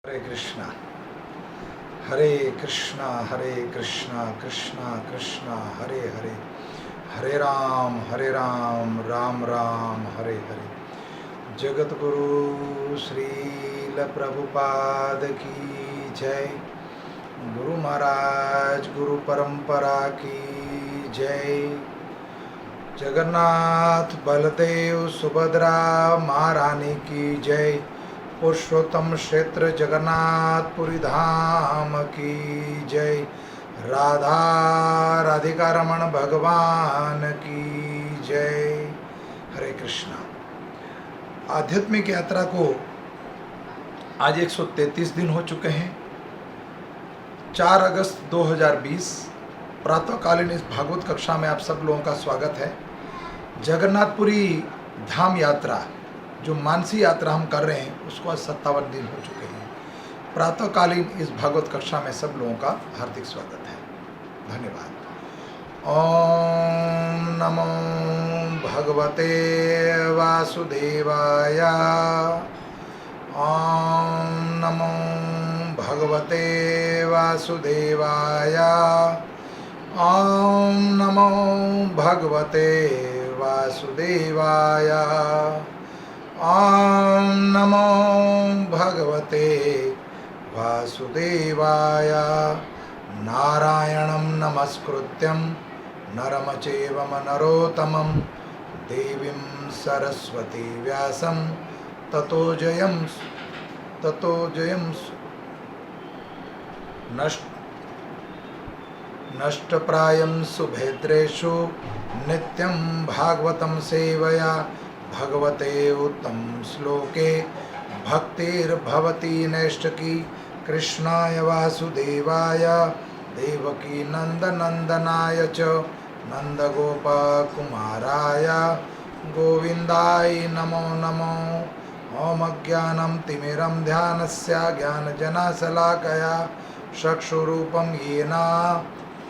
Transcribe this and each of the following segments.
हरे कृष्णा हरे कृष्णा कृष्णा कृष्णा हरे हरे हरे राम राम राम हरे हरे। जगत गुरु श्रील प्रभुपाद की जय। गुरु महाराज गुरु परंपरा की जय। जगन्नाथ बलदेव सुभद्रा महारानी की जय। पुरुषोत्तम क्षेत्र जगन्नाथपुरी धाम की जय। राधा राधिका रमण भगवान की जय। हरे कृष्णा। आध्यात्मिक यात्रा को आज 133 दिन हो चुके हैं। 4 अगस्त 2020 प्रातःकालीन इस भागवत कक्षा में आप सब लोगों का स्वागत है। जगन्नाथपुरी धाम यात्रा जो मानसी यात्रा हम कर रहे हैं उसको आज 57 दिन हो चुके हैं। प्रातःकालीन इस भागवत कक्षा में सब लोगों का हार्दिक स्वागत है। धन्यवाद। ओम नमो भगवते वासुदेवाय। ओम नमो भगवते वासुदेवाय। ओम नमो भगवते वासुदेवाय। ओम नमो भगवते वासुदेवाय। नारायणं नमस्कृत्यं नरं चैव नरोत्तमं देवीं सरस्वती व्यासं ततो जयं नष्टप्रायं सुभद्रेषु नित्यं भागवतं सेवया भगवते उत्तम श्लोके भक्तिर्भवती नैष्ठकी। कृष्णाय वासुदेवाय देवकी नंदनंदनाय च नंदगोपकुमाराय गोविंदाय नमो नमो। ओम अज्ञानं तिमिरं ध्यानस्य ज्ञानजनशलाकया चक्षुरूपं येन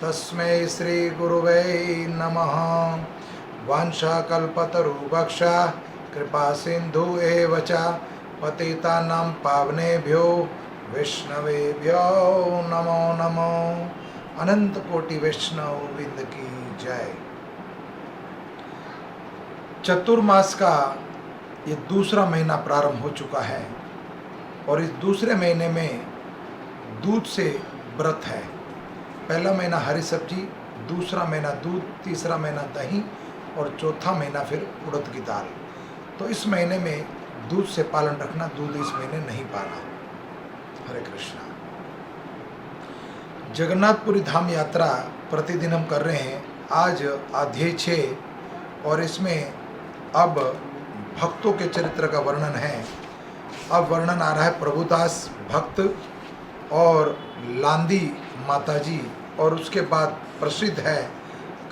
तस्मै श्रीगुरुवे नमः। वाञ्छाकल्पतरुभ्यश्च कृपा सिंधु एव च पतितानां पावनेभ्यो वैष्णवेभ्यो नमो नमो। अनंत कोटि वैष्णव वृंद की जय। चतुर्मास का ये दूसरा महीना प्रारंभ हो चुका है और इस दूसरे महीने में दूध से व्रत है। पहला महीना हरी सब्जी, दूसरा महीना दूध, तीसरा महीना दही और चौथा महीना फिर उड़द की दाल। तो इस महीने में दूध से पालन रखना, दूध इस महीने नहीं पाना। हरे कृष्णा। जगन्नाथपुरी धाम यात्रा प्रतिदिन हम कर रहे हैं। आज अध्याय 6 और इसमें अब भक्तों के चरित्र का वर्णन है। अब वर्णन आ रहा है प्रभुदास भक्त और लांदी माताजी और उसके बाद प्रसिद्ध है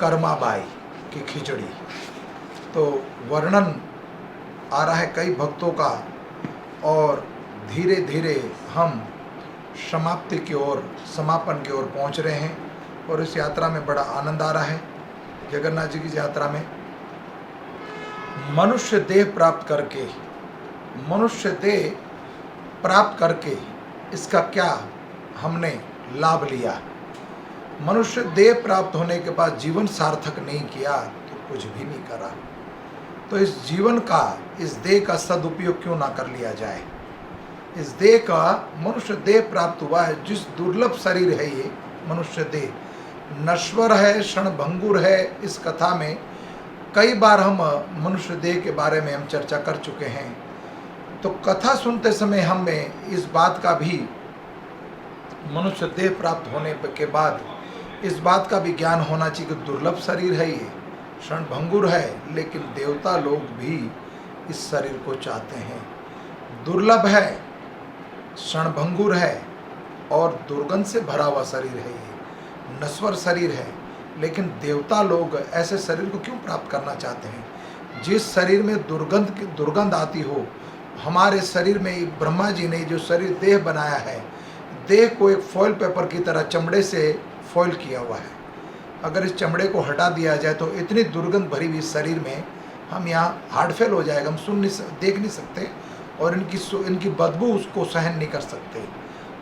कर्माबाई की खिचड़ी। तो वर्णन आ रहा है कई भक्तों का और धीरे धीरे हम समाप्ति की ओर, समापन की ओर पहुंच रहे हैं और इस यात्रा में बड़ा आनंद आ रहा है। जगन्नाथ जी की यात्रा में मनुष्य देह प्राप्त करके इसका क्या हमने लाभ लिया। मनुष्य देह प्राप्त होने के बाद जीवन सार्थक नहीं किया तो कुछ भी नहीं करा। तो इस जीवन का, इस देह का सदुपयोग क्यों ना कर लिया जाए। इस देह का, मनुष्य देह प्राप्त हुआ है, जिस दुर्लभ शरीर है ये मनुष्य देह, नश्वर है, क्षणभंगुर है। इस कथा में कई बार हम मनुष्य देह के बारे में हम चर्चा कर चुके हैं। तो कथा सुनते समय हमें इस बात का भी, मनुष्य देह प्राप्त होने के बाद इस बात का भी ज्ञान होना चाहिए कि दुर्लभ शरीर है ये, क्षणभंगुर है, लेकिन देवता लोग भी इस शरीर को चाहते हैं। दुर्लभ है, क्षणभंगुर है और दुर्गंध से भरा हुआ शरीर है ये, नश्वर शरीर है, लेकिन देवता लोग ऐसे शरीर को क्यों प्राप्त करना चाहते हैं। जिस शरीर में दुर्गंध आती हो, हमारे शरीर में ब्रह्मा जी ने जो शरीर देह बनाया है, देह को एक फॉइल पेपर की तरह चमड़े से फॉइल किया हुआ है। अगर इस चमड़े को हटा दिया जाए तो इतनी दुर्गंध भरी हुई शरीर में हम यहाँ हार्ट फेल हो जाएगा, हम देख नहीं सकते और इनकी बदबू उसको सहन नहीं कर सकते।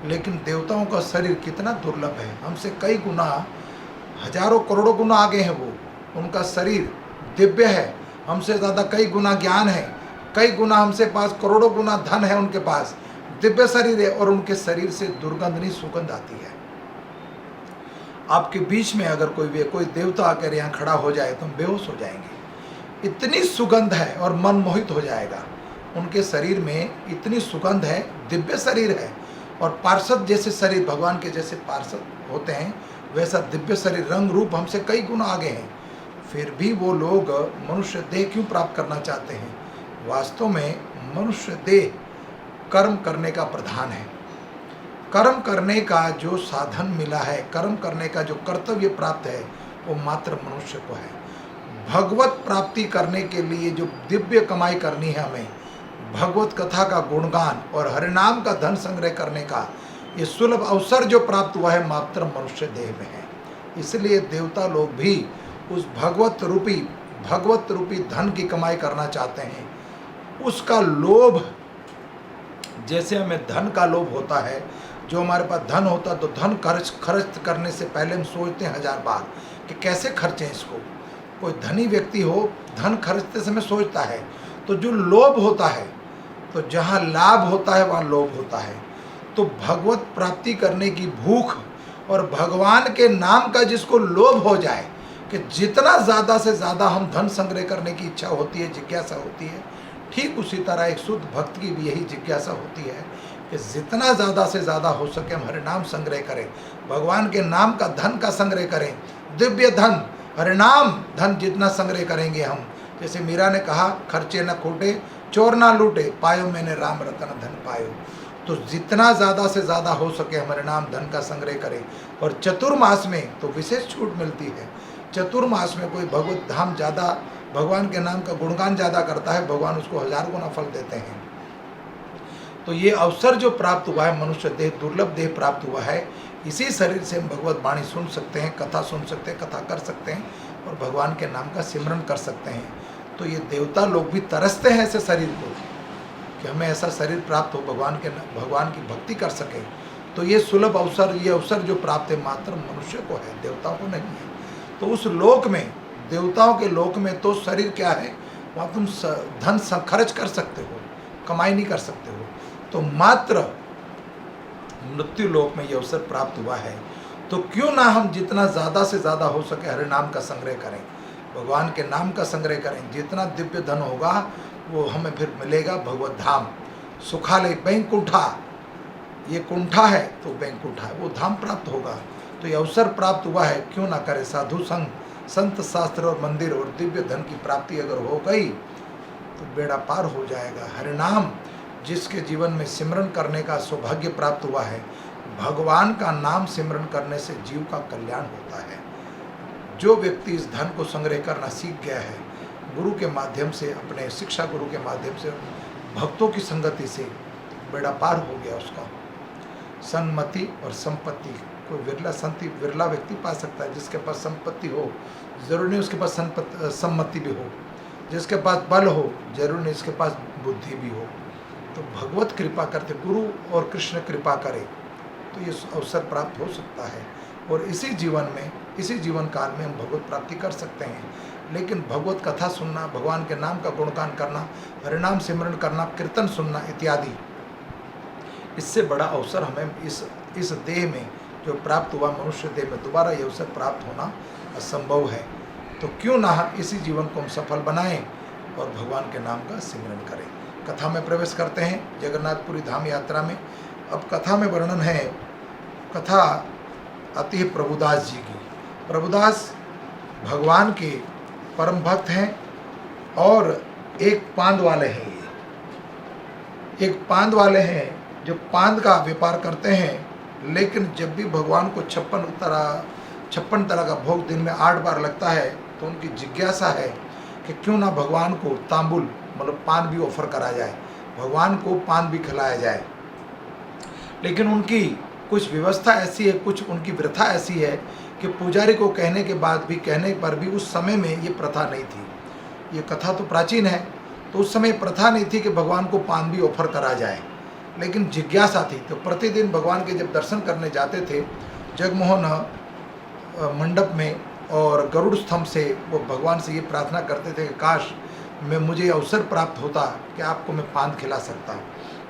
लेकिन देवताओं का शरीर कितना दुर्लभ है, हमसे कई गुना, हजारों करोड़ों गुना आगे हैं वो। उनका शरीर दिव्य है, हमसे ज़्यादा कई गुना ज्ञान है, कई गुना हमसे पास, करोड़ों गुना धन है उनके पास, दिव्य शरीर है, और उनके शरीर से दुर्गंध नहीं सुगंध आती है। आपके बीच में अगर कोई देवता आकर यहाँ खड़ा हो जाए तो हम बेहोश हो जाएंगे, इतनी सुगंध है, और मन मोहित हो जाएगा। उनके शरीर में इतनी सुगंध है, दिव्य शरीर है, और पार्षद जैसे शरीर, भगवान के जैसे पार्षद होते हैं वैसा दिव्य शरीर, रंग रूप हमसे कई गुना आगे हैं। फिर भी वो लोग मनुष्य देह क्यों प्राप्त करना चाहते हैं? वास्तव में मनुष्य देह कर्म करने का प्रधान है। कर्म करने का जो साधन मिला है, कर्म करने का जो कर्तव्य प्राप्त है, वो मात्र मनुष्य को है। भगवत प्राप्ति करने के लिए जो दिव्य कमाई करनी है हमें, भगवत कथा का गुणगान और हरिनाम का धन संग्रह करने का ये सुलभ अवसर जो प्राप्त हुआ है, मात्र मनुष्य देह में है। इसलिए देवता लोग भी उस भगवत रूपी धन की कमाई करना चाहते हैं। उसका लोभ, जैसे हमें धन का लोभ होता है, जो हमारे पास धन होता है तो धन खर्च करने से पहले हम सोचते हैं 1000 बार कि कैसे खर्चें इसको। कोई धनी व्यक्ति हो, धन खर्चते समय सोचता है। तो जो लोभ होता है, तो जहाँ लाभ होता है वहाँ लोभ होता है। तो भगवत प्राप्ति करने की भूख और भगवान के नाम का जिसको लोभ हो जाए कि जितना ज़्यादा से ज़्यादा हम धन संग्रह करने की इच्छा होती है, जिज्ञासा होती है, ठीक उसी तरह एक शुद्ध भक्त की भी यही जिज्ञासा होती है कि जितना ज़्यादा से ज़्यादा हो सके हम हरिनाम संग्रह करें, भगवान के नाम का धन का संग्रह करें। दिव्य धन, हरिनाम धन जितना संग्रह करेंगे हम, जैसे मीरा ने कहा, खर्चे न खोटे, चोर ना लूटे, पायो मैंने राम रतन धन पायो। तो जितना ज़्यादा से ज़्यादा हो सके हम हरिनाम धन का संग्रह करें। और चतुर्मास में तो विशेष छूट मिलती है। चतुर्मास में कोई भगवत धाम ज़्यादा, भगवान के नाम का गुणगान ज़्यादा करता है, भगवान उसको 1000 गुना फल देते हैं। तो ये अवसर जो प्राप्त हुआ है, मनुष्य देह, दुर्लभ देह प्राप्त हुआ है, इसी शरीर से हम भगवत वाणी सुन सकते हैं, कथा सुन सकते हैं, कथा कर सकते हैं, और भगवान के नाम का सिमरन कर सकते हैं। तो ये देवता लोग भी तरसते हैं ऐसे शरीर को कि हमें ऐसा शरीर प्राप्त हो, भगवान की भक्ति कर सके। तो ये सुलभ अवसर, ये अवसर जो प्राप्त है मात्र मनुष्य को है, देवताओं को नहीं है। तो उस लोक में, देवताओं के लोक में तो शरीर क्या है, वहाँ तुम धन खर्च कर सकते हो, कमाई नहीं कर सकते हो। तो मात्र मृत्यु लोक में ये अवसर प्राप्त हुआ है। तो क्यों ना हम जितना ज़्यादा से ज़्यादा हो सके हरिनाम का संग्रह करें, भगवान के नाम का संग्रह करें। जितना दिव्य धन होगा वो हमें फिर मिलेगा भगवत धाम, सुखालय, बैंकुंठा। ये कुंठा है तो बैंकुंठा है, वो धाम प्राप्त होगा। तो ये अवसर प्राप्त हुआ है, क्यों ना करे। साधु संग, संत शास्त्र और मंदिर और दिव्य धन की प्राप्ति अगर हो गई तो बेड़ा पार हो जाएगा। हरिनाम जिसके जीवन में सिमरन करने का सौभाग्य प्राप्त हुआ है, भगवान का नाम सिमरन करने से जीव का कल्याण होता है। जो व्यक्ति इस धन को संग्रह करना सीख गया है, गुरु के माध्यम से, अपने शिक्षा गुरु के माध्यम से, भक्तों की संगति से बेड़ा पार हो गया उसका। सन्मति और संपत्ति, कोई विरला व्यक्ति पा सकता है जिसके पास संपत्ति हो, जरूरी नहीं उसके पास सम्मति भी हो। जिसके पास बल हो, जरूरी नहीं इसके पास बुद्धि भी हो। तो भगवत कृपा करते, गुरु और कृष्ण कृपा करे तो ये अवसर प्राप्त हो सकता है। और इसी जीवन काल में हम भगवत प्राप्ति कर सकते हैं। लेकिन भगवत कथा सुनना, भगवान के नाम का गुणगान करना, हरिनाम सिमरन करना, कीर्तन सुनना इत्यादि, इससे बड़ा अवसर हमें इस देह में जो प्राप्त हुआ, मनुष्य देह में दोबारा ये अवसर प्राप्त होना असंभव है। तो क्यों ना इसी जीवन को हम सफल बनाएं और भगवान के नाम का सिमरन करें। कथा में प्रवेश करते हैं जगन्नाथपुरी धाम यात्रा में। अब कथा में वर्णन है, कथा आती है प्रभुदास जी की। प्रभुदास भगवान के परम भक्त हैं और एक पांद वाले हैं। ये एक पांद वाले हैं जो पांद का व्यापार करते हैं। लेकिन जब भी भगवान को 56 तरह का भोग दिन में 8 बार लगता है, तो उनकी जिज्ञासा है कि क्यों ना भगवान को तांबुल, मतलब पान भी ऑफर करा जाए, भगवान को पान भी खिलाया जाए। लेकिन उनकी कुछ व्यवस्था ऐसी है, कुछ उनकी प्रथा ऐसी है कि पुजारी को कहने पर भी उस समय में ये प्रथा नहीं थी। ये कथा तो प्राचीन है, तो उस समय प्रथा नहीं थी कि भगवान को पान भी ऑफर करा जाए, लेकिन जिज्ञासा थी। तो प्रतिदिन भगवान के जब दर्शन करने जाते थे जगमोहन मंडप में और गरुड़ स्तंभ से, वो भगवान से ये प्रार्थना करते थे कि काश मुझे अवसर प्राप्त होता कि आपको मैं पान खिला सकता।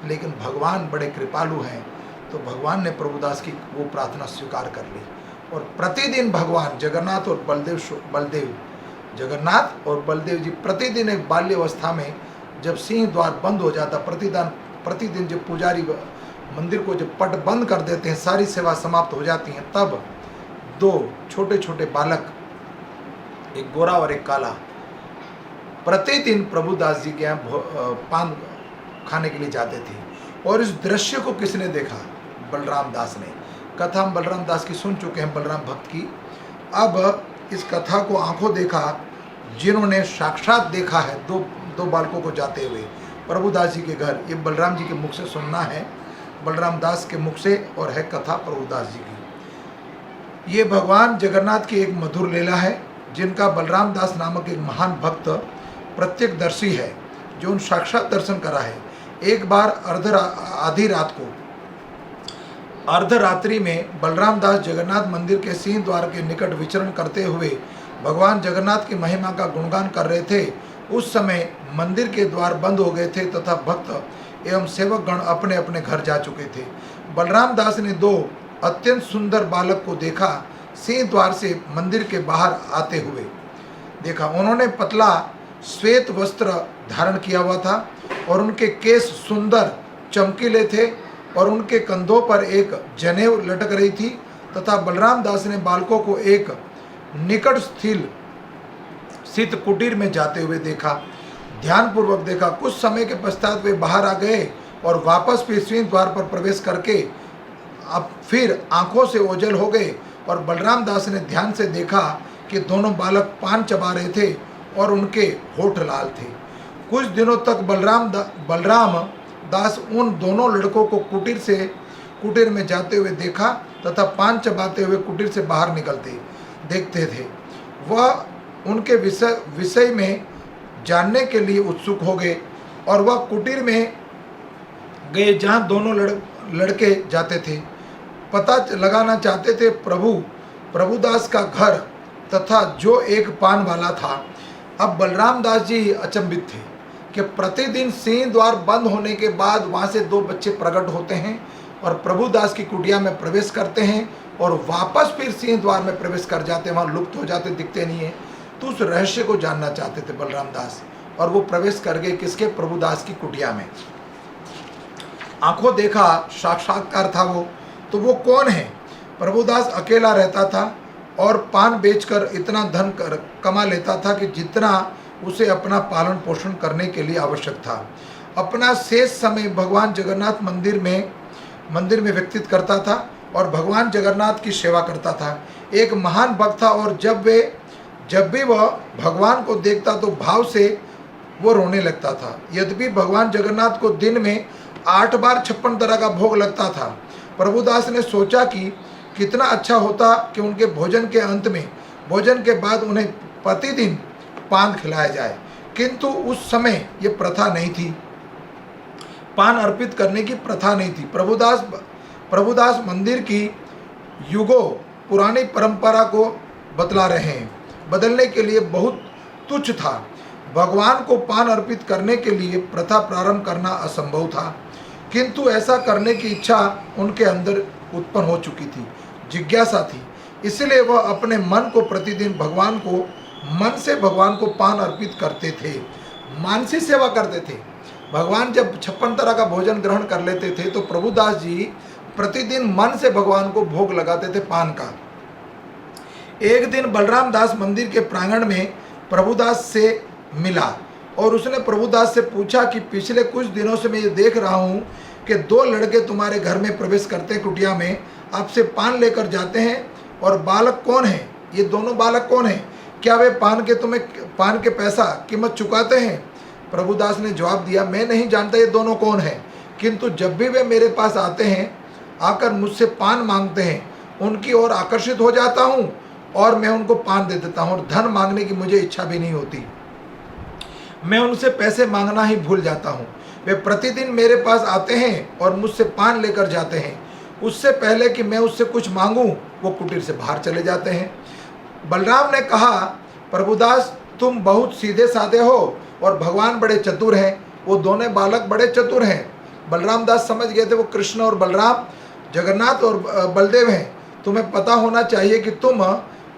लेकिन भगवान बड़े कृपालु हैं, तो भगवान ने प्रभुदास की वो प्रार्थना स्वीकार कर ली। और प्रतिदिन भगवान जगन्नाथ और जगन्नाथ और बलदेव जी प्रतिदिन एक बाल्यावस्था में जब सिंह द्वार बंद हो जाता, प्रतिदिन जब पुजारी मंदिर को जब पट बंद कर देते हैं, सारी सेवा समाप्त हो जाती है, तब दो छोटे छोटे बालक, एक गोरा और एक काला, प्रतिदिन प्रभुदास जी के यहाँ पान खाने के लिए जाते थे। और इस दृश्य को किसने देखा? बलराम दास ने। कथा हम बलराम दास की सुन चुके हैं, बलराम भक्त की। अब इस कथा को आंखों देखा जिन्होंने साक्षात देखा है, दो बालकों को जाते हुए प्रभुदास जी के घर। ये बलराम जी के मुख से सुनना है, बलराम दास के मुख से, और है कथा प्रभुदास जी की। ये भगवान जगन्नाथ की एक मधुर लीला है, जिनका बलराम दास नामक एक महान भक्त प्रत्यक्षदर्शी है, जो उन साक्षात दर्शन करा है। एक बार आधी रात को अर्धरात्रि में बलराम दास जगन्नाथ मंदिर के सिंह द्वार के निकट विचरण करते हुए भगवान जगन्नाथ की महिमा का गुणगान कर रहे थे। उस समय मंदिर के द्वार बंद हो गए थे तथा भक्त एवं सेवक गण अपने अपने घर जा चुके थे। बलराम दास ने दो अत्यंत सुंदर बालक को देखा, सिंह द्वार से मंदिर के बाहर आते हुए देखा। उन्होंने पतला श्वेत वस्त्र धारण किया हुआ था और उनके केस सुंदर चमकीले थे और उनके कंधों पर एक जनेऊ लटक रही थी, तथा बलराम दास ने बालकों को एक निकट स्थित कुटीर में जाते हुए देखा, ध्यानपूर्वक देखा। कुछ समय के पश्चात वे बाहर आ गए और वापस फिर सिंह द्वार पर प्रवेश करके अब फिर आंखों से ओझल हो गए। और बलराम दास ने ध्यान से देखा कि दोनों बालक पान चबा रहे थे और उनके होठ लाल थे। कुछ दिनों तक बलराम दास उन दोनों लड़कों को कुटीर में जाते हुए देखा तथा पान चबाते हुए कुटीर से बाहर निकलते देखते थे। वह उनके विषय में जानने के लिए उत्सुक हो गए और वह कुटीर में गए जहाँ दोनों लड़के जाते थे। पता लगाना चाहते थे प्रभुदास का घर तथा जो एक पान वाला था। अब बलराम दास जी अचंभित थे कि प्रतिदिन सिंह द्वार बंद होने के बाद वहाँ से दो बच्चे प्रकट होते हैं और प्रभुदास की कुटिया में प्रवेश करते हैं और वापस फिर सिंह द्वार में प्रवेश कर जाते हैं, वहाँ लुप्त हो जाते, दिखते नहीं है। तो उस रहस्य को जानना चाहते थे बलराम दास, और वो प्रवेश कर गए किसके? प्रभुदास की कुटिया में। आंखों देखा साक्षात्कार था वो। तो वो कौन है? प्रभुदास अकेला रहता था और पान बेचकर इतना धन कमा लेता था कि जितना उसे अपना पालन पोषण करने के लिए आवश्यक था। अपना शेष समय भगवान जगन्नाथ मंदिर में व्यतीत करता था और भगवान जगन्नाथ की सेवा करता था। एक महान भक्त था और जब भी वह भगवान को देखता तो भाव से वो रोने लगता था। यद्यपि भगवान जगन्नाथ को दिन में 8 बार 56 तरह का भोग लगता था। प्रभुदास ने सोचा कि कितना अच्छा होता कि उनके भोजन के अंत में, भोजन के बाद उन्हें प्रतिदिन पान खिलाया जाए, किंतु उस समय ये प्रथा नहीं थी, पान अर्पित करने की प्रथा नहीं थी। प्रभुदास मंदिर की युगों पुरानी परंपरा को बतला रहे हैं, बदलने के लिए बहुत तुच्छ था। भगवान को पान अर्पित करने के लिए प्रथा प्रारंभ करना असंभव था, किंतु ऐसा करने की इच्छा उनके अंदर उत्पन्न हो चुकी थी, जिज्ञासा थी। इसलिए वह अपने मन को प्रतिदिन मन से भगवान को पान अर्पित करते थे, मानसी सेवा करते थे। भगवान जब 56 तरह का भोजन ग्रहण कर लेते थे तो प्रभुदास जी प्रतिदिन मन से भगवान को भोग लगाते थे पान का। एक दिन बलराम दास मंदिर के प्रांगण में प्रभुदास से मिला और उसने प्रभुदास से पूछा कि पिछले कुछ दिनों से मैं ये देख रहा हूँ कि 2 लड़के तुम्हारे घर में प्रवेश करते हैं, कुटिया में आपसे पान लेकर जाते हैं, और बालक कौन है? ये दोनों बालक कौन है? क्या वे पान के पैसा कीमत चुकाते हैं? प्रभुदास ने जवाब दिया, मैं नहीं जानता ये दोनों कौन है, किंतु जब भी वे मेरे पास आते हैं, आकर मुझसे पान मांगते हैं, उनकी ओर आकर्षित हो जाता हूँ और मैं उनको पान दे देता हूँ और धन मांगने की मुझे इच्छा भी नहीं होती। मैं उनसे पैसे मांगना ही भूल जाता हूँ। वे प्रतिदिन मेरे पास आते हैं और मुझसे पान लेकर जाते हैं। उससे पहले कि मैं उससे कुछ मांगूं, वो कुटीर से बाहर चले जाते हैं। बलराम ने कहा, प्रभुदास, तुम बहुत सीधे साधे हो और भगवान बड़े चतुर हैं। वो दोनों बालक बड़े चतुर हैं। बलराम दास समझ गए थे वो कृष्ण और बलराम, जगन्नाथ और बलदेव हैं। तुम्हें पता होना चाहिए कि तुम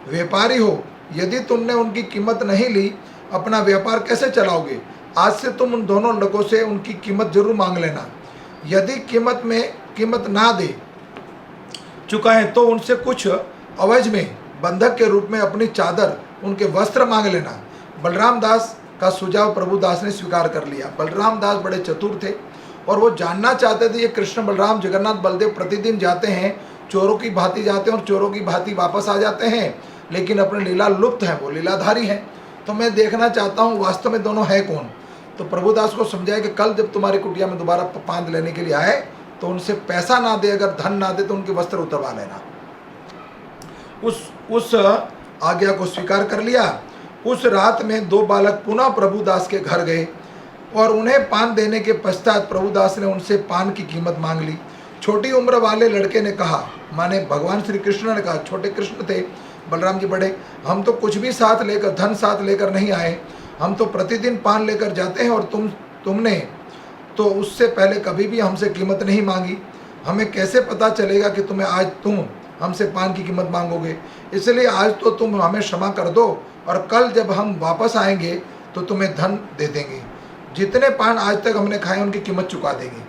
व्यापारी हो। यदि तुमने उनकी कीमत नहीं ली, अपना व्यापार कैसे चलाओगे? आज से तुम उन दोनों लोगों से उनकी कीमत जरूर मांग लेना। यदि कीमत ना दे चुका है तो उनसे कुछ अवज में बंधक के रूप में अपनी चादर, उनके वस्त्र मांग लेना। बलराम दास का सुझाव प्रभुदास ने स्वीकार कर लिया। बलराम दास बड़े चतुर थे और वो जानना चाहते थे ये कृष्ण, बलराम, जगन्नाथ, बलदेव प्रतिदिन जाते हैं, चोरों की भांति जाते हैं और चोरों की भांति वापस आ जाते हैं, लेकिन अपने लीला लुप्त हैं, वो लीलाधारी हैं। तो मैं देखना चाहता हूँ वास्तव में दोनों है कौन। तो प्रभुदास को समझाया कि कल जब तुम्हारी कुटिया में दोबारा पान लेने के लिए आए तो उनसे पैसा ना दे, अगर धन ना दे तो उनके वस्त्र उतरवा लेना। उस आज्ञा को स्वीकार कर लिया। उस रात में दो बालक पुनः प्रभुदास के घर गए और उन्हें पान देने के पश्चात प्रभुदास ने उनसे पान की कीमत मांग ली। छोटी उम्र वाले लड़के ने कहा, माने भगवान श्री कृष्ण ने कहा, छोटे कृष्ण थे, बलराम जी बड़े, हम तो कुछ भी साथ लेकर, धन साथ लेकर नहीं आए। हम तो प्रतिदिन पान लेकर जाते हैं और तुमने तो उससे पहले कभी भी हमसे कीमत नहीं मांगी। हमें कैसे पता चलेगा कि तुम हमसे पान की कीमत मांगोगे? इसलिए आज तो तुम हमें क्षमा कर दो और कल जब हम वापस आएंगे तो तुम्हें धन दे देंगे। जितने पान आज तक हमने खाए उनकी कीमत चुका देंगे।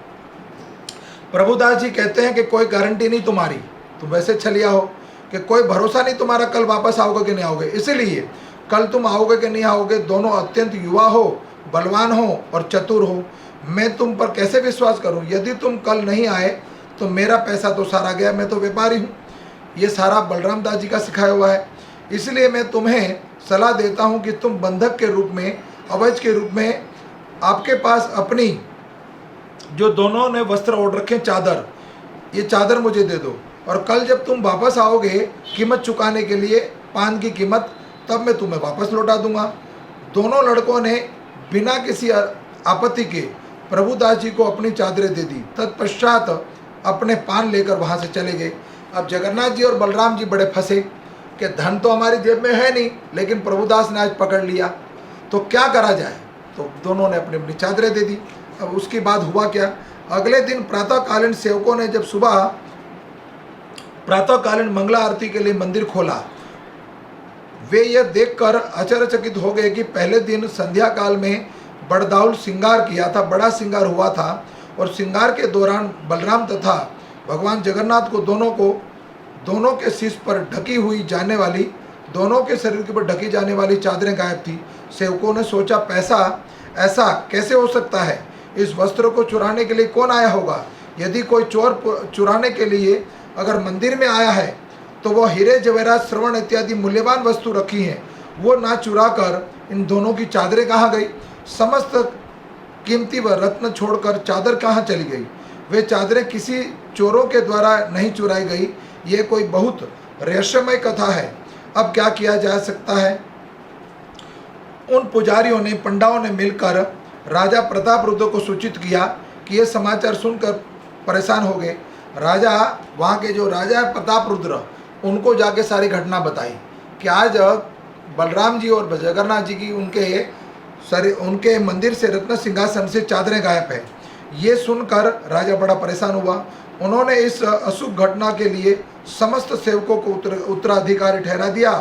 प्रभुदास जी कहते हैं कि कोई गारंटी नहीं तुम्हारी, तुम वैसे छलिया हो कि कोई भरोसा नहीं तुम्हारा कल वापस आओगे कि नहीं आओगे। इसलिए कल तुम आओगे कि नहीं आओगे, दोनों अत्यंत युवा हो, बलवान हो और चतुर हो। मैं तुम पर कैसे विश्वास करूं? यदि तुम कल नहीं आए तो मेरा पैसा तो सारा गया, मैं तो व्यापारी हूं। ये सारा बलराम दास जी का सिखाया हुआ है। इसलिए मैं तुम्हें सलाह देता हूं कि तुम बंधक के रूप में, अवज के रूप में, आपके पास अपनी जो दोनों ने वस्त्र ओढ़ रखे चादर, ये चादर मुझे दे दो और कल जब तुम वापस आओगे कीमत चुकाने के लिए, पान की कीमत, तब मैं तुम्हें वापस लौटा दूंगा। दोनों लड़कों ने बिना किसी आपत्ति के प्रभुदास जी को अपनी चादरें दे दी। तत्पश्चात अपने पान लेकर वहाँ से चले गए। अब जगन्नाथ जी और बलराम जी बड़े फंसे कि धन तो हमारी जेब में है नहीं, लेकिन प्रभुदास ने आज पकड़ लिया, तो क्या करा जाए? तो दोनों ने अपनी अपनी चादरें दे दी। अब उसके बाद हुआ क्या? अगले दिन प्रातःकालीन सेवकों ने जब सुबह प्रातःकालीन मंगला आरती के लिए मंदिर खोला, वे यह देखकर आश्चर्यचकित हो गए कि पहले दिन संध्या काल में बड़दाउल श्रृंगार किया था, बड़ा श्रृंगार हुआ था और श्रृंगार के दौरान बलराम तथा भगवान जगन्नाथ को दोनों के शीश पर ढकी हुई जाने वाली, दोनों के शरीर के ऊपर ढकी जाने वाली चादरें गायब थी। सेवकों ने सोचा, ऐसा कैसे हो सकता है? इस वस्त्र को चुराने के लिए कौन आया होगा? यदि कोई चोर चुराने के लिए अगर मंदिर में आया है तो वह हीरे जवेरात श्रवण इत्यादि मूल्यवान वस्तु रखी हैं, वो ना चुरा कर इन दोनों की चादरें कहाँ गई? समस्त कीमती व रत्न छोड़कर चादर कहाँ चली गई? वे चादरें किसी चोरों के द्वारा नहीं चुराई गई। ये कोई बहुत रहस्यमय कथा है। अब क्या किया जा सकता है? उन पुजारियों ने, पंडाओं ने मिलकर राजा प्रतापरुद्र को सूचित किया कि ये समाचार सुनकर परेशान हो गए। राजा, वहाँ के जो राजा है प्रतापरुद्र, उनको जाके सारी घटना बताई कि आज बलराम जी और जगन्नाथ जी की उनके मंदिर से रत्न सिंहासन से चादरें गायब है। ये सुनकर राजा बड़ा परेशान हुआ। उन्होंने इस अशुभ घटना के लिए समस्त सेवकों को उत्तराधिकारी ठहरा दिया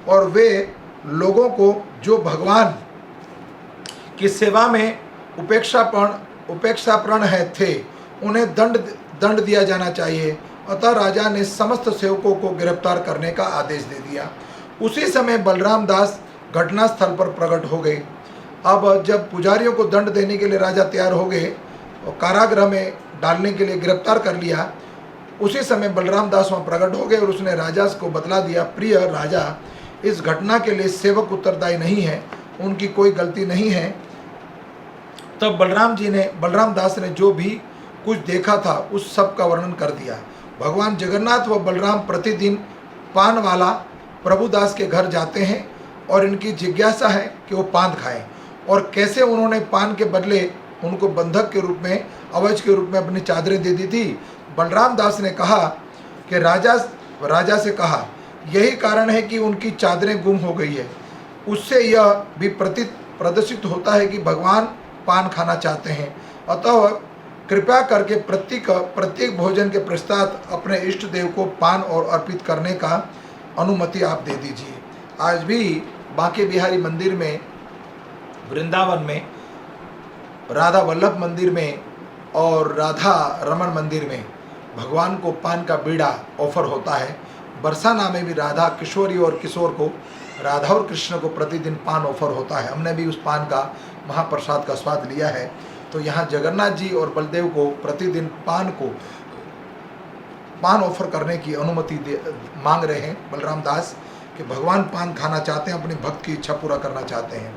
और वे लोगों को जो भगवान की सेवा में उपेक्षापर्ण है थे, उन्हें दंड दिया जाना चाहिए। अतः राजा ने समस्त सेवकों को गिरफ्तार करने का आदेश दे दिया। उसी समय बलराम दास घटना स्थल पर प्रकट हो गए। अब जब पुजारियों को दंड देने के लिए राजा तैयार हो गए और कारागृह में डालने के लिए गिरफ्तार कर लिया, उसी समय बलराम दास वहाँ प्रकट हो गए और उसने राजा को बतला दिया, प्रिय राजा, इस घटना के लिए सेवक उत्तरदायी नहीं है, उनकी कोई गलती नहीं है। तब बलराम दास ने जो भी कुछ देखा था उस सब का वर्णन कर दिया। भगवान जगन्नाथ व बलराम प्रतिदिन पान वाला प्रभुदास के घर जाते हैं और इनकी जिज्ञासा है कि वो पान खाएं। और कैसे उन्होंने पान के बदले उनको बंधक के रूप में, अवज के रूप में अपनी चादरें दे दी थी। बलराम दास ने कहा कि राजा से कहा, यही कारण है कि उनकी चादरें गुम हो गई है। उससे यह भी प्रदर्शित होता है कि भगवान पान खाना चाहते हैं। अतः कृपया करके प्रत्येक भोजन के पश्चात अपने इष्ट देव को पान और अर्पित करने का अनुमति आप दे दीजिए। आज भी बांके बिहारी मंदिर में, वृंदावन में, राधा वल्लभ मंदिर में और राधा रमन मंदिर में भगवान को पान का बीड़ा ऑफर होता है। बरसाना में भी राधा किशोरी और किशोर को, राधा और कृष्ण को प्रतिदिन पान ऑफर होता है। हमने भी उस पान का, महाप्रसाद का स्वाद लिया है। तो यहाँ जगन्नाथ जी और बलदेव को प्रतिदिन पान ऑफर करने की अनुमति मांग रहे हैं बलराम दास, कि भगवान पान खाना चाहते हैं, अपनी भक्त की इच्छा पूरा करना चाहते हैं।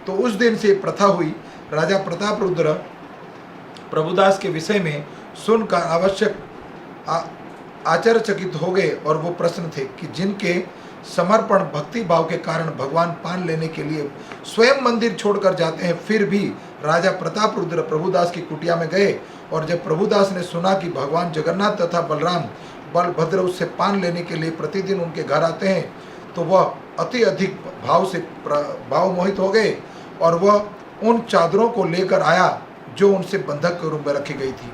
तो उस दिन से प्रथा हुई। राजा प्रताप रुद्र प्रभुदास के विषय में सुनकर आवश्यक आश्चर्यचकित हो गए, और वो प्रश्न थे कि जिनके समर्पण भक्ति भाव के कारण भगवान पान लेने के लिए स्वयं मंदिर छोड़कर जाते हैं, फिर भी राजा प्रताप रुद्र प्रभुदास की कुटिया में गए। और जब प्रभुदास ने सुना कि भगवान जगन्नाथ तथा बलभद्र उससे पान लेने के लिए प्रतिदिन उनके घर आते हैं, तो वह अति अधिक भाव मोहित हो गए, और वह उन चादरों को लेकर आया जो उनसे बंधक के रूप में रखी गई थी।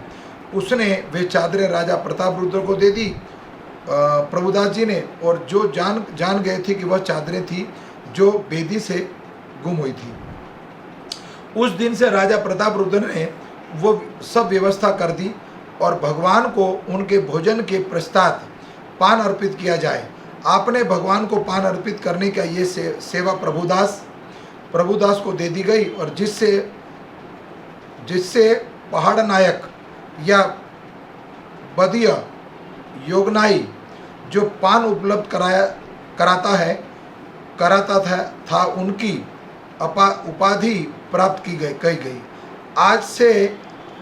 उसने वे चादरें राजा प्रताप रुद्र को दे दी प्रभुदास जी ने, और जो जान गए थे कि वह चादरें थी जो बेदी से गुम हुई थी। उस दिन से राजा प्रताप रुद्र ने वो सब व्यवस्था कर दी, और भगवान को उनके भोजन के पश्चात पान अर्पित किया जाए। आपने भगवान को पान अर्पित करने का ये सेवा प्रभुदास को दे दी गई, और जिससे पहाड़ नायक या बदिय योगनाई जो पान उपलब्ध कराता था उनकी उपाधि प्राप्त की गई।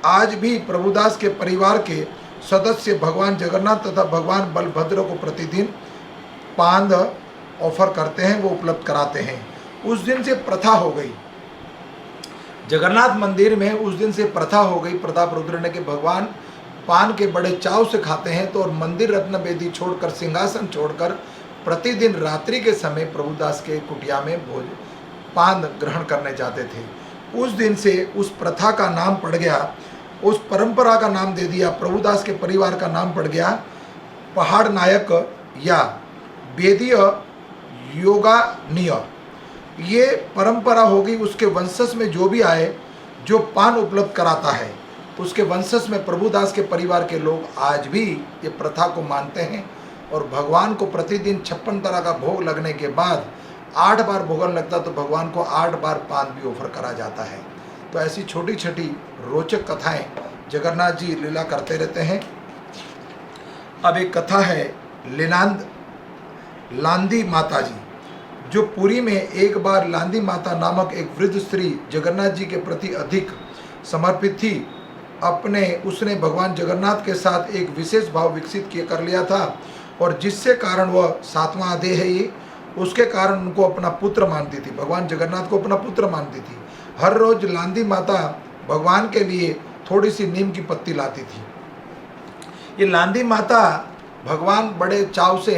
आज भी प्रभुदास के परिवार के सदस्य भगवान जगन्नाथ तथा भगवान बलभद्र को प्रतिदिन पान ऑफर करते हैं, वो उपलब्ध कराते हैं। उस दिन से प्रथा हो गई जगन्नाथ मंदिर में, उस दिन से प्रथा हो गई प्रताप रुद्र ने कि भगवान पान के बड़े चाव से खाते हैं। तो और मंदिर रत्न बेदी छोड़कर, सिंहासन छोड़कर प्रतिदिन रात्रि के समय प्रभुदास के कुटिया में पान ग्रहण करने जाते थे। उस दिन से उस प्रथा का नाम पड़ गया, उस परंपरा का नाम दे दिया, प्रभुदास के परिवार का नाम पड़ गया पहाड़ नायक या वेदीय योगानीय। ये परंपरा होगी उसके वंशज में जो भी आए, जो पान उपलब्ध कराता है, उसके वंशज में प्रभुदास के परिवार के लोग आज भी ये प्रथा को मानते हैं। और भगवान को प्रतिदिन 56 तरह का भोग लगने के बाद 8 बार भोजन लगता, तो भगवान को 8 बार पान भी ऑफर करा जाता है। तो ऐसी छोटी छोटी रोचक कथाएं जगन्नाथ जी लीला करते रहते हैं। अब एक कथा है लांदी माता जी, जो पुरी में एक बार लांदी माता नामक एक वृद्ध स्त्री जगन्नाथ जी के प्रति अधिक समर्पित थी। उसने भगवान जगन्नाथ के साथ एक विशेष भाव विकसित कर लिया था, और जिससे कारण वह 7वां आदेश है ये, उसके कारण उनको अपना पुत्र मानती थी, भगवान जगन्नाथ को अपना पुत्र मानती थी। हर रोज लांदी माता भगवान के लिए थोड़ी सी नीम की पत्ती लाती थी। ये लांदी माता भगवान बड़े चाव से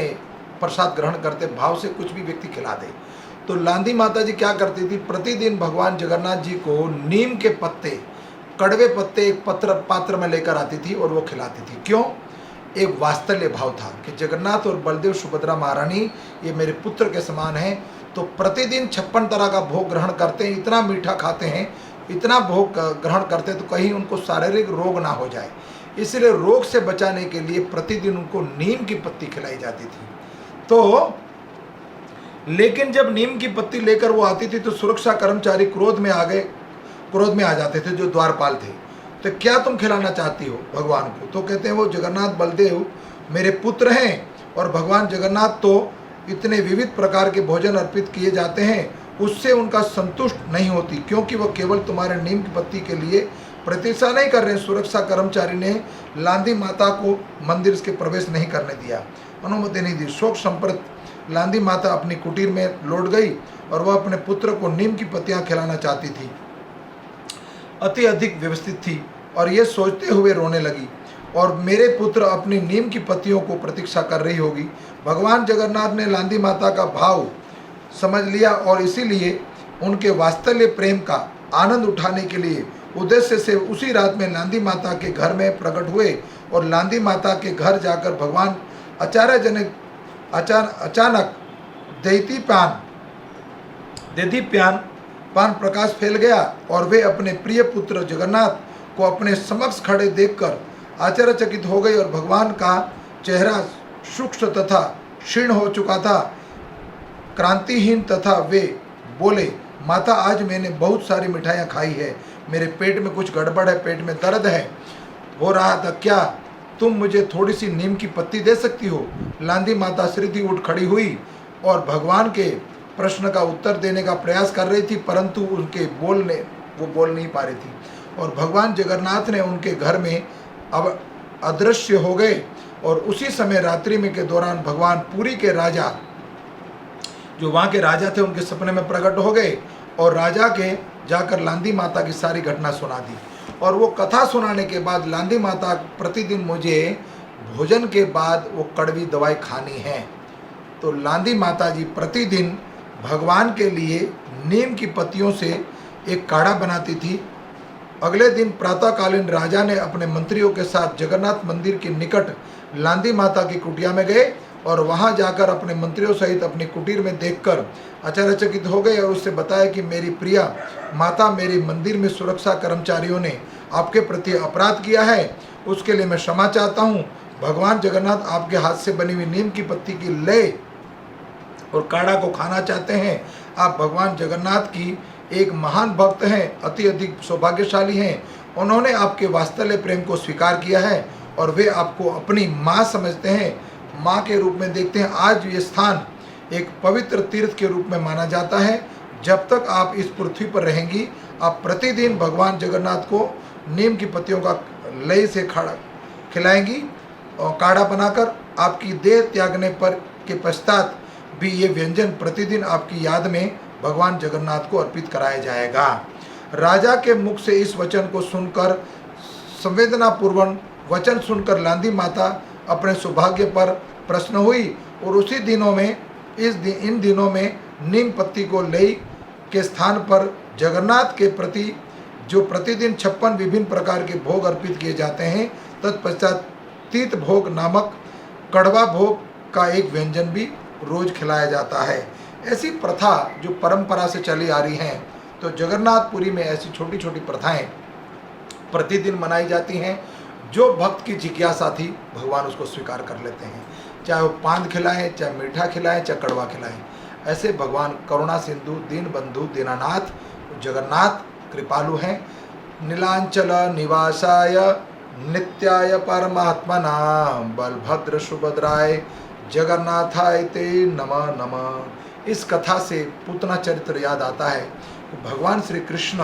प्रसाद ग्रहण करते, भाव से कुछ भी व्यक्ति खिला दे। तो लांदी माता जी क्या करती थी, प्रतिदिन भगवान जगन्नाथ जी को नीम के पत्ते, कड़वे पत्ते एक पात्र में लेकर आती थी और वो खिलाती थी। क्यों? एक वात्सल्य भाव था कि जगन्नाथ और बलदेव सुभद्रा महारानी ये मेरे पुत्र के समान हैं। तो प्रतिदिन 56 तरह का भोग ग्रहण करते हैं, इतना मीठा खाते हैं, इतना भोग ग्रहण करते हैं, तो कहीं उनको शारीरिक रोग ना हो जाए, इसलिए रोग से बचाने के लिए प्रतिदिन उनको नीम की पत्ती खिलाई जाती थी। तो लेकिन जब नीम की पत्ती लेकर वो आती थी तो सुरक्षा कर्मचारी क्रोध में आ जाते थे, जो द्वारपाल थे। तो क्या तुम खिलाना चाहती हो भगवान को? तो कहते हैं वो जगन्नाथ बलदेव मेरे पुत्र हैं, और भगवान जगन्नाथ तो इतने विविध प्रकार के भोजन अर्पित किए जाते हैं, उससे उनका संतुष्ट नहीं होती, क्योंकि वह केवल तुम्हारे नीम की पत्ती के लिए प्रतीक्षा नहीं कर रहे। सुरक्षा कर्मचारी ने लांदी माता को मंदिर के प्रवेश नहीं करने दिया, अनुमति नहीं दी। शोक संप्रत लांदी माता अपनी कुटीर में लौट गई और वह अपने पुत्र को नीम की पत्तियां खिलाना चाहती थी। अति अधिक व्यवस्थित थी और ये सोचते हुए रोने लगी, और मेरे पुत्र अपनी नीम की पत्तियों को प्रतीक्षा कर रही होगी। भगवान जगन्नाथ ने लांदी माता का भाव समझ लिया और इसीलिए उनके वात्सल्य प्रेम का आनंद उठाने के लिए उद्देश्य से उसी रात में लांदी माता के घर में प्रकट हुए। और लांदी माता के घर जाकर भगवान अचानक देदीप्यान प्रकाश फैल गया और वे अपने प्रिय पुत्र जगन्नाथ को अपने समक्ष खड़े देखकर आश्चर्यचकित हो गई। और भगवान का चेहरा सूक्ष्म तथा क्षीण हो चुका था, क्रांतिहीन तथा। वे बोले, माता, आज मैंने बहुत सारी मिठाइयाँ खाई है, मेरे पेट में कुछ गड़बड़ है, पेट में दर्द है हो रहा था, क्या तुम मुझे थोड़ी सी नीम की पत्ती दे सकती हो? लांदी माता सीधी उठ खड़ी हुई और भगवान के प्रश्न का उत्तर देने का प्रयास कर रही थी, परंतु वो बोल नहीं पा रही थी। और भगवान जगन्नाथ ने उनके घर में अब अदृश्य हो गए। और उसी समय रात्रि में के दौरान भगवान पुरी के राजा, जो वहाँ के राजा थे, उनके सपने में प्रकट हो गए और राजा के जाकर लांदी माता की सारी घटना सुना दी। और वो कथा सुनाने के बाद लांदी माता, प्रतिदिन मुझे भोजन के बाद वो कड़वी दवाई खानी है। तो लांदी माता जी प्रतिदिन भगवान के लिए नीम की पत्तियों से एक काढ़ा बनाती थी। अगले दिन प्रातःकालीन राजा ने अपने मंत्रियों के साथ जगन्नाथ मंदिर के निकट लांदी माता की कुटिया में गए और वहां जाकर अपने मंत्रियों सहित अपनी कुटीर में देखकर आश्चर्यचकित हो गए और उससे बताया कि मेरी प्रिया माता, मेरे मंदिर में सुरक्षा कर्मचारियों ने आपके प्रति अपराध किया है, उसके लिए मैं क्षमा चाहता हूँ। भगवान जगन्नाथ आपके हाथ से बनी हुई नीम की पत्ती की लय और काढ़ा को खाना चाहते हैं। आप भगवान जगन्नाथ की एक महान भक्त हैं, अति अधिक सौभाग्यशाली हैं। उन्होंने आपके वात्सल्य प्रेम को स्वीकार किया है और वे आपको अपनी माँ समझते हैं, माँ के रूप में देखते हैं। आज ये स्थान एक पवित्र तीर्थ के रूप में माना जाता है। जब तक आप इस पृथ्वी पर रहेंगी, आप प्रतिदिन भगवान जगन्नाथ को नीम की पत्तियों का लय से खिलाएंगी और काढ़ा बनाकर। आपकी देह त्यागने के पश्चात भी ये व्यंजन प्रतिदिन आपकी याद में भगवान जगन्नाथ को अर्पित कराया जाएगा। राजा के मुख से इस वचन को सुनकर, संवेदनापूर्वक वचन सुनकर लांदी माता अपने सौभाग्य पर प्रसन्न हुई और उसी दिनों में इन दिनों में नीम पत्ती को लई के स्थान पर जगन्नाथ के प्रति जो प्रतिदिन 56 विभिन्न प्रकार के भोग अर्पित किए जाते हैं, तत्पश्चात तीत भोग नामक कड़वा भोग का एक व्यंजन भी रोज खिलाया जाता है। ऐसी प्रथा जो परंपरा से चली आ रही हैं, तो जगन्नाथपुरी में ऐसी छोटी छोटी प्रथाएं प्रतिदिन मनाई जाती हैं। जो भक्त की जिज्ञासा थी, भगवान उसको स्वीकार कर लेते हैं, चाहे वो पान खिलाएं, चाहे मीठा खिलाएं, चाहे कड़वा खिलाएं। ऐसे भगवान करुणा सिंधु, दीन बंधु, दीनानाथ जगन्नाथ कृपालु हैं। नीलांचल निवासाय नित्याय परमात्मना बलभद्र सुभद्राय जगन्नाथाय ते नमः नमः। इस कथा से पूतना चरित्र याद आता है। भगवान श्री कृष्ण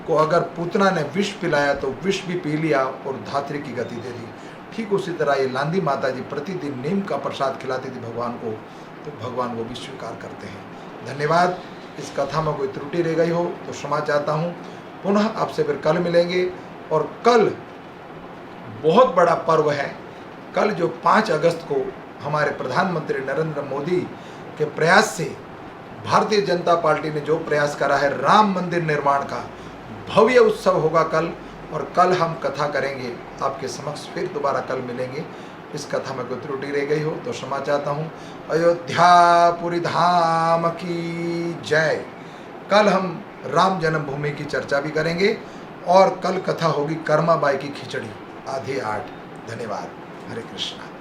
को अगर पूतना ने विष पिलाया तो विष भी पी लिया और धात्री की गति दे दी। ठीक उसी तरह ये लांदी माता जी प्रतिदिन नीम का प्रसाद खिलाती थी भगवान को, तो भगवान वो भी स्वीकार करते हैं। धन्यवाद। इस कथा में कोई त्रुटि रह गई हो तो क्षमा चाहता हूँ। पुनः आपसे फिर कल मिलेंगे। और कल बहुत बड़ा पर्व है। कल जो 5 अगस्त को हमारे प्रधानमंत्री नरेंद्र मोदी के प्रयास से भारतीय जनता पार्टी ने जो प्रयास करा है, राम मंदिर निर्माण का भव्य उत्सव होगा कल। और कल हम कथा करेंगे आपके समक्ष। फिर दोबारा कल मिलेंगे। इस कथा में कोई त्रुटि रह गई हो तो क्षमा चाहता हूँ। अयोध्यापुरी धाम की जय। कल हम राम जन्मभूमि की चर्चा भी करेंगे और कल कथा होगी कर्माबाई की खिचड़ी आधे 8। धन्यवाद। हरे कृष्णा।